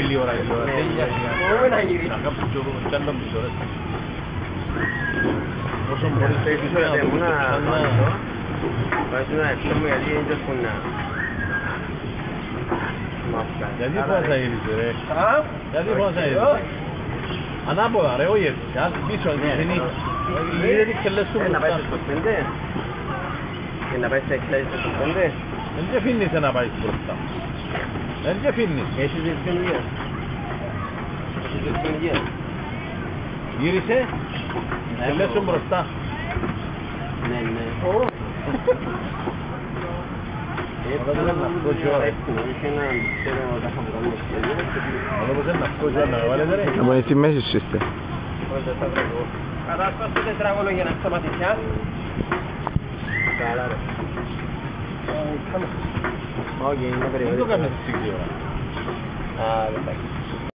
άλλη ώρα, να κάψω κι άλλο μισό ρε. Όσο μπορείς να πεις να το πεις ξανά. Βάζω να έρθουμε γιατί δεν έχουν να... Γιατί πώς θα ήρθε ρε. Γιατί πώς θα ήρθε. Ανάποδα ρε, όχι έτσι. Πίσω, αντιθυνή. Γιατί ξελές του μπροστά. Να πάει στο 5. Και να πάει σε εξάσεις στο 5. Δεν και φύνεις να πάει μπροστά. Δεν και φύνεις. Έχεις διευθυντία. Έχεις διευθυντία. Γύρισε. Ξελές του μπροστά. Ναι, ναι. Να πάνε στη μέση σου είστε. Κατάσταση το τετράγωνο για να σταματήσει. Καλά ρε. Όχι, είναι περίπου. Δεν το κάνεις 6 ώρα. Α, εντάξει.